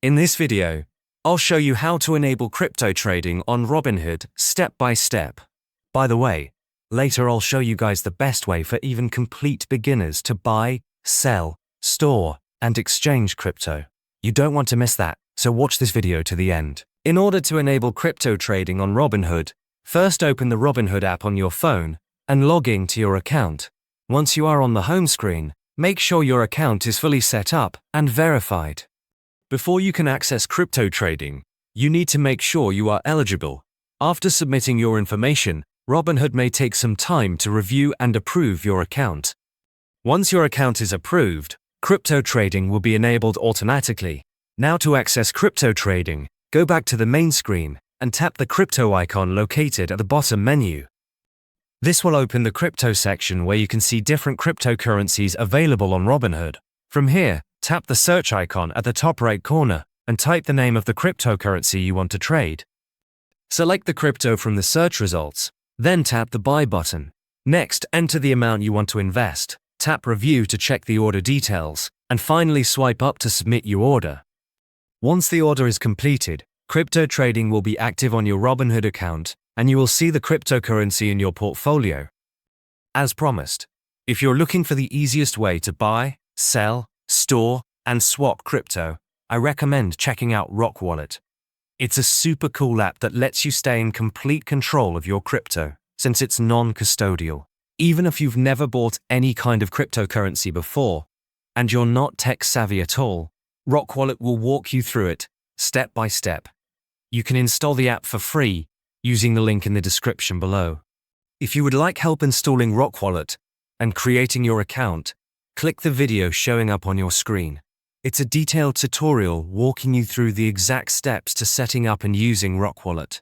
In this video, I'll show you how to enable crypto trading on Robinhood step by step. By the way, later I'll show you guys the best way for even complete beginners to buy, sell, store, and exchange crypto. You don't want to miss that, so watch this video to the end. In order to enable crypto trading on Robinhood, first open the Robinhood app on your phone and log in to your account. Once you are on the home screen, make sure your account is fully set up and verified. Before you can access crypto trading, you need to make sure you are eligible. After submitting your information, Robinhood may take some time to review and approve your account. Once your account is approved, crypto trading will be enabled automatically. Now to access crypto trading, go back to the main screen and tap the crypto icon located at the bottom menu. This will open the crypto section where you can see different cryptocurrencies available on Robinhood. From here, tap the search icon at the top right corner and type the name of the cryptocurrency you want to trade. Select the crypto from the search results, then tap the buy button. Next, enter the amount you want to invest, tap review to check the order details, and finally swipe up to submit your order. Once the order is completed, crypto trading will be active on your Robinhood account and you will see the cryptocurrency in your portfolio. As promised, if you're looking for the easiest way to buy, sell, store, and swap crypto, I recommend checking out Rock Wallet. It's a super cool app that lets you stay in complete control of your crypto, since it's non-custodial. Even if you've never bought any kind of cryptocurrency before, and you're not tech savvy at all, Rock Wallet will walk you through it, step by step. You can install the app for free, using the link in the description below. If you would like help installing Rock Wallet and creating your account, click the video showing up on your screen. It's a detailed tutorial walking you through the exact steps to setting up and using Rock Wallet.